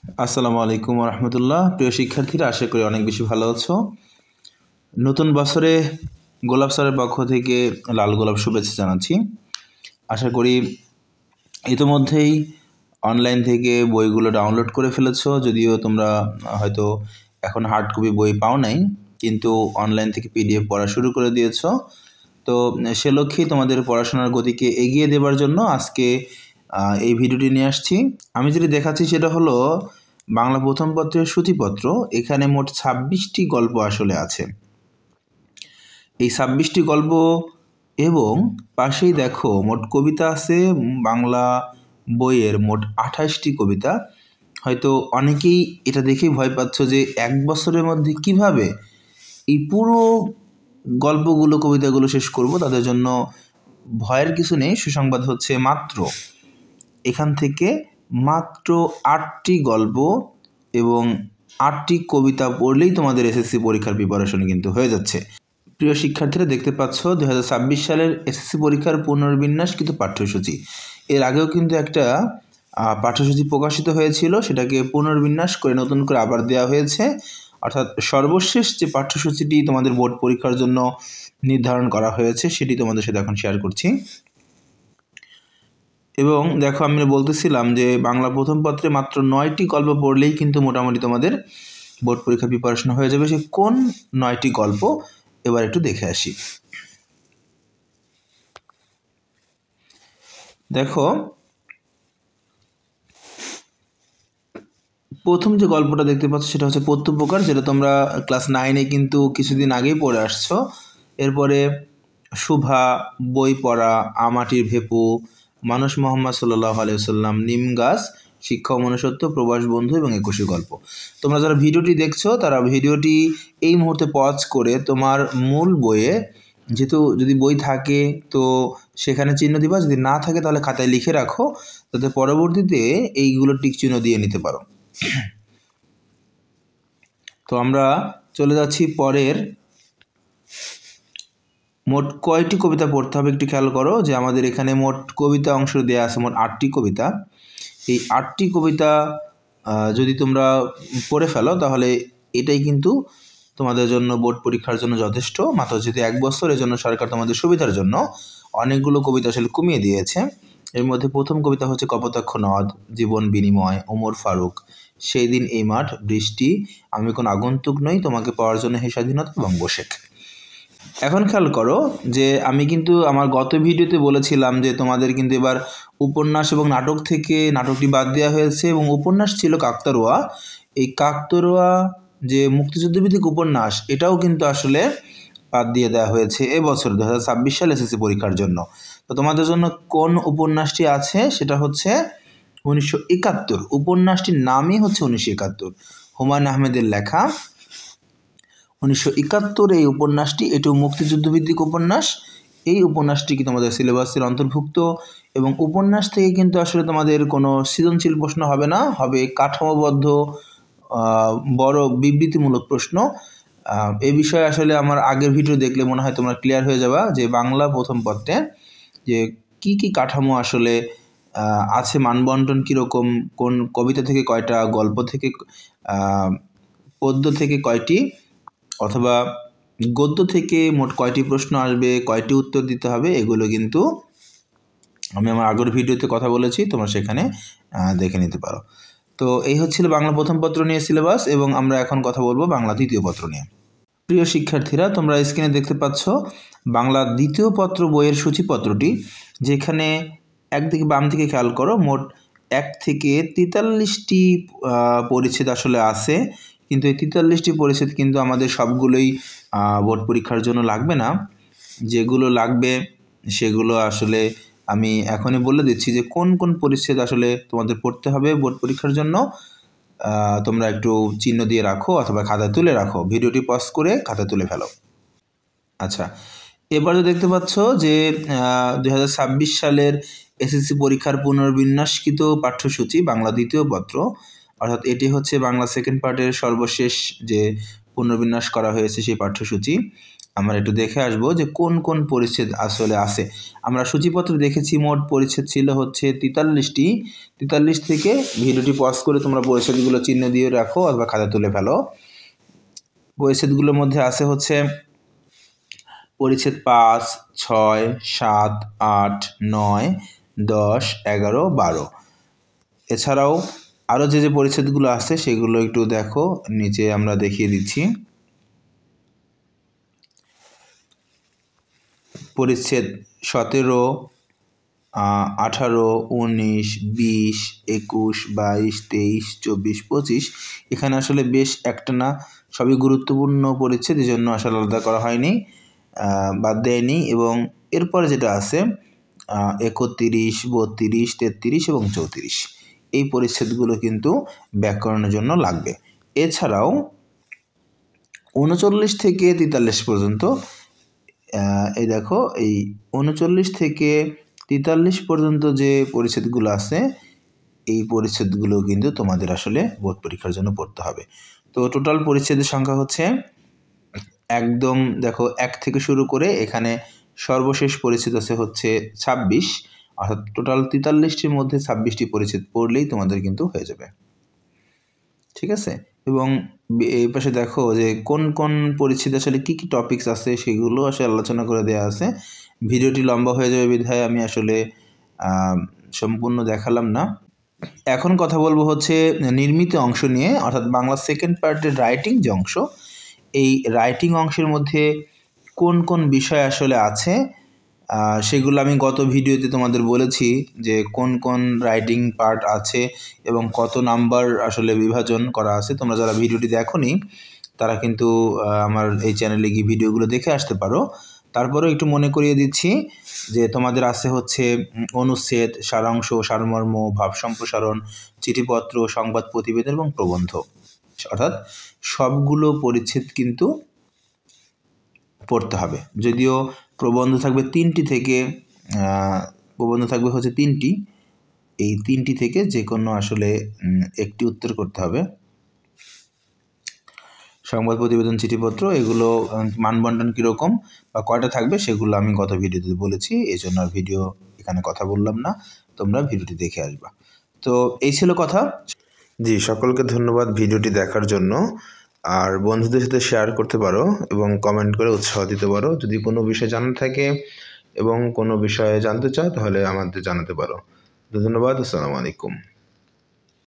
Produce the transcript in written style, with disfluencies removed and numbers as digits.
আসসালামু আলাইকুম রহমতুল্লাহ। প্রিয় শিক্ষার্থীরা, আশা করি অনেক বেশি ভালো আছো। নতুন বছরে গোলাপ স্যারের পক্ষ থেকে লাল গোলাপ শুভেচ্ছা জানাচ্ছি। আশা করি ইতিমধ্যেই অনলাইন থেকে বইগুলো ডাউনলোড করে ফেলেছো, যদিও তোমরা হয়তো এখন হার্ড কপি বই পাও নাই, কিন্তু অনলাইন থেকে পিডিএফ পড়া শুরু করে দিয়েছো। তো সে লক্ষ্যেই তোমাদের পড়াশোনার গতিকে এগিয়ে দেবার জন্য আজকে এই ভিডিওটি নিয়ে আসছি। আমি যেটি দেখাচ্ছি সেটা হলো বাংলা প্রথম পত্রের সূচিপত্র। এখানে মোট 26টি গল্প আসলে আছে। এই 26টি গল্প এবং পাশেই দেখো মোট কবিতা আছে বাংলা বইয়ের মোট 28টি কবিতা। হয়তো অনেকেই এটা দেখেই ভয় পাচ্ছ যে এক বছরের মধ্যে কিভাবে এই পুরো গল্পগুলো কবিতাগুলো শেষ করব। তাদের জন্য ভয়ের কিছু নেই, সুসংবাদ হচ্ছে এখান থেকে মাত্র 8টি গল্প এবং 8টি কবিতা পড়লেই তোমাদের এসএসসি পরীক্ষার প্রিপারেশন কিন্তু হয়ে যাচ্ছে। প্রিয় শিক্ষার্থীরা, দেখতে পাচ্ছ 2026 সালের এসএসসি পরীক্ষার পুনর্বিন্যাসকৃত পাঠ্যসূচি। এর আগেও কিন্তু একটা পাঠ্যসূচি প্রকাশিত হয়েছিল, সেটাকে পুনর্বিন্যাস করে নতুন করে আবার দেওয়া হয়েছে। অর্থাৎ সর্বশেষ যে পাঠ্যসূচিটি তোমাদের বোর্ড পরীক্ষার জন্য নির্ধারণ করা হয়েছে সেটি তোমাদের সাথে এখন শেয়ার করছি। এবং দেখো, আমি বলতেছিলাম যে বাংলা প্রথম পত্রে মাত্র 9টি গল্প পড়লেই কিন্তু মোটামুটি তোমাদের বোর্ড পরীক্ষা প্রিপারেশন হয়ে যাবে। সে কোন 9টি গল্প এবার একটু দেখে আসি। দেখো, প্রথম যে গল্পটা দেখতে পাচ্ছ সেটা হচ্ছে প্রত্যুপকার, যেটা তোমরা ক্লাস 9-এ কিন্তু কিছুদিন আগেই পড়ে আসছো। এরপরে শুভা, বই পড়া, আমাটির ভেপু, মানুষ মোহাম্মদ সাল্লাল্লাহু আলাইহি ওয়াসাল্লাম, নিম গাছ, শিক্ষা ও মনুষ্যত্ব, প্রবাস বন্ধু এবং 21 গল্প। তোমরা যারা ভিডিওটি দেখছো তারা ভিডিওটি এই মুহূর্তে পজ করে তোমার মূল বইয়ে, যেহেতু যদি বই থাকে তো সেখানে চিহ্ন দিবা, যদি না থাকে তাহলে খাতায় লিখে রাখো, যাতে পরবর্তীতে এইগুলো টিক চিহ্ন দিয়ে নিতে পারো। তো আমরা চলে যাচ্ছি পরের। মোট কয়টি কবিতা পড়তে হবে একটু খেয়াল করো যে আমাদের এখানে মোট কবিতা অংশ দেওয়া আছে মোট 8টি কবিতা। এই 8টি কবিতা যদি তোমরা পড়ে ফেলো তাহলে এটাই কিন্তু তোমাদের জন্য বোর্ড পরীক্ষার জন্য যথেষ্ট। মাত্র যেহেতু 1 বছর, এর জন্য সরকার তোমাদের সুবিধার জন্য অনেকগুলো কবিতা আসলে কমিয়ে দিয়েছে। এর মধ্যে প্রথম কবিতা হচ্ছে কপোতাক্ষ নদ, জীবন বিনিময়, ওমর ফারুক, সেই দিন এই মাঠ, বৃষ্টি, আমি কোন আগন্তুক নই, তোমাকে পাওয়ার জন্য হে স্বাধীনতা, বঙ্গশেখ। এখন খেয়াল করো যে আমি কিন্তু আমার গত ভিডিওতে বলেছিলাম যে তোমাদের কিন্তু এবার উপন্যাস এবং নাটক থেকে নাটকটি বাদ দেওয়া হয়েছে এবং উপন্যাস ছিল কাকতাড়ুয়া। এই কাকতাড়ুয়া যে মুক্তিযুদ্ধভিত্তিক উপন্যাস, এটাও কিন্তু আসলে বাদ দিয়ে দেওয়া হয়েছে এবছর 2026 সাল এসএসসি পরীক্ষার জন্য। তো তোমাদের জন্য কোন উপন্যাসটি আছে সেটা হচ্ছে 1971। উপন্যাসটির নামই হচ্ছে 1971, হুমায়ুন আহমেদের লেখা 1971 এই উপন্যাসটি। এটিও মুক্তিযুদ্ধভিত্তিক উপন্যাস। এই উপন্যাসটি কি তোমাদের সিলেবাসের অন্তর্ভুক্ত এবং উপন্যাস থেকে কিন্তু আসলে তোমাদের কোনো সৃজনশীল প্রশ্ন হবে না, হবে কাঠামোবদ্ধ বড় বিবৃতিমূলক প্রশ্ন। এই বিষয়ে আসলে আমার আগের ভিডিও দেখলে মনে হয় তোমরা ক্লিয়ার হয়ে যাবা যে বাংলা প্রথম পত্রে যে কি কি কাঠামো আসলে আছে, মানবন্টন কীরকম, কোন কবিতা থেকে কয়টা, গল্প থেকে পদ্য থেকে কয়টি, অথবা গদ্য থেকে মোট কয়টি প্রশ্ন আসবে, কয়টি উত্তর দিতে হবে, এগুলো কিন্তু আমি আমার আগের ভিডিওতে কথা বলেছি, তোমরা সেখানে দেখে নিতে পারো। তো এই হচ্ছিল বাংলা প্রথম পত্র নিয়ে সিলেবাস, এবং আমরা এখন কথা বলবো বাংলা দ্বিতীয় পত্র নিয়ে। প্রিয় শিক্ষার্থীরা, তোমরা স্ক্রিনে দেখতে পাচ্ছ বাংলা দ্বিতীয় পত্র বইয়ের সূচিপত্রটি, যেখানে একদিকে বাম দিকে খেয়াল করো মোট 1 থেকে 43টি পরিচ্ছেদ আসলে আছে। কিন্তু এই 43টি পরিচ্ছেদ কিন্তু আমাদের সবগুলোই বোর্ড পরীক্ষার জন্য লাগবে না। যেগুলো লাগবে সেগুলো আসলে আমি এখনই বলে দিচ্ছি যে কোন কোন পরিচ্ছেদ আসলে তোমাদের পড়তে হবে বোর্ড পরীক্ষার জন্য। তোমরা একটু চিহ্ন দিয়ে রাখো অথবা খাতায় তুলে রাখো, ভিডিওটি পজ করে খাতায় তুলে ফেলো। আচ্ছা, এবারে দেখতে পাচ্ছ যে 2026 সালের এসএসসি পরীক্ষার পুনর্বিন্যাসকৃত পাঠ্যসূচি বাংলা দ্বিতীয় পত্র, অর্থাৎ এটি হচ্ছে বাংলা সেকেন্ড পার্টের সর্বশেষ যে পুনর্বিন্যাস করা হয়েছে সেই পাঠ্যসূচি। আমরা একটু দেখে আসবো যে কোন কোন পরিচ্ছেদ আসলে আছে। আমরা সূচিপত্র দেখেছি মোট পরিচ্ছেদ ছিল হচ্ছে 43টি। 43 থেকে ভিডিওটি পজ করে তোমরা পরিচ্ছেদগুলো চিহ্ন দিয়ে রাখো অথবা খাতা তুলে ফেলো। পরিচ্ছেদগুলোর মধ্যে আছে হচ্ছে পরিচ্ছেদ 5, 6, 7, 8, 9, 10, 11, 12। এছাড়াও আরও যে পরিচ্ছেদগুলো আছে সেগুলো একটু দেখো, নিচে আমরা দেখিয়ে দিচ্ছি। পরিচ্ছেদ 17, 18, 19, 20, 21, 22, 23, 24, 25। এখানে আসলে বেশ একটা না সবই গুরুত্বপূর্ণ পরিচ্ছেদ, এই জন্য আসলে আলাদা করা হয়নি, বাদ দেয়নি। এবং এরপরে যেটা আছে 31, 32, 33 এবং 34, এই পরিচ্ছেদগুলো কিন্তু ব্যাকরণের জন্য লাগবে। এছাড়াও 39 থেকে 43 পর্যন্ত, এই দেখো এই 39 থেকে 43 পর্যন্ত যে পরিচ্ছেদগুলো আছে এই পরিচ্ছেদগুলো কিন্তু তোমাদের আসলে বোর্ড পরীক্ষার জন্য পড়তে হবে। তো টোটাল পরিচ্ছেদের সংখ্যা হচ্ছে একদম দেখো 1 থেকে শুরু করে এখানে সর্বশেষ পরিচ্ছেদ আছে হচ্ছে 26, অর্থাৎ টোটাল 43টির মধ্যে 26টি পরিচ্ছেদ পড়লেই তোমাদের কিন্তু হয়ে যাবে। ঠিক আছে, এবং এই পাশে দেখো যে কোন কোন পরিচ্ছেদে আসলে কী কী টপিকস আছে সেগুলো আসলে আলোচনা করে দেওয়া আছে। ভিডিওটি লম্বা হয়ে যাবে বিধায় আমি আসলে সম্পূর্ণ দেখালাম না। এখন কথা বলবো হচ্ছে নির্মিত অংশ নিয়ে, অর্থাৎ বাংলা সেকেন্ড পার্টের রাইটিং যে অংশ, এই রাইটিং অংশের মধ্যে কোন কোন বিষয় আসলে আছে সেগুলো আমি গত ভিডিওতে তোমাদের বলেছি যে কোন কোন রাইটিং পার্ট আছে এবং কত নাম্বার আসলে বিভাজন করা আছে। তোমরা যারা ভিডিওটি দেখোনি তারা কিন্তু আমার এই চ্যানেলে গিয়ে ভিডিওগুলো দেখে আসতে পারো। তারপরেও একটু মনে করিয়ে দিচ্ছি যে তোমাদের আছে হচ্ছে অনুচ্ছেদ, সারাংশ, সারমর্ম, ভাব সম্প্রসারণ, চিঠিপত্র, সংবাদ প্রতিবেদন এবং প্রবন্ধ, অর্থাৎ সবগুলো পরিচ্ছেদ কিন্তু পড়তে হবে। যদিও প্রবন্ধ থাকবে 3টি থেকে, প্রবন্ধ থাকবে হচ্ছে 3টি, এই 3টি থেকে যে কোনো আসলে একটি উত্তর করতে হবে। সংবাদ প্রতিবেদন, চিঠিপত্র এগুলো মানবন্টন কীরকম বা কয়টা থাকবে সেগুলো আমি গত ভিডিওতে বলেছি, এই জন্য আর ভিডিও এখানে কথা বললাম না, তোমরা ভিডিওটি দেখে আসবা। তো এই ছিল কথা। জি, সকলকে ধন্যবাদ ভিডিওটি দেখার জন্য। আর বন্ধুদের সাথে শেয়ার করতে পারো এবং কমেন্ট করে উৎসাহ দিতে পারো। যদি কোনো বিষয় জানার থাকে এবং কোনো বিষয়ে জানতে চাও তাহলে আমাদের জানাতে পারো। ধন্যবাদ। আসসালামু আলাইকুম।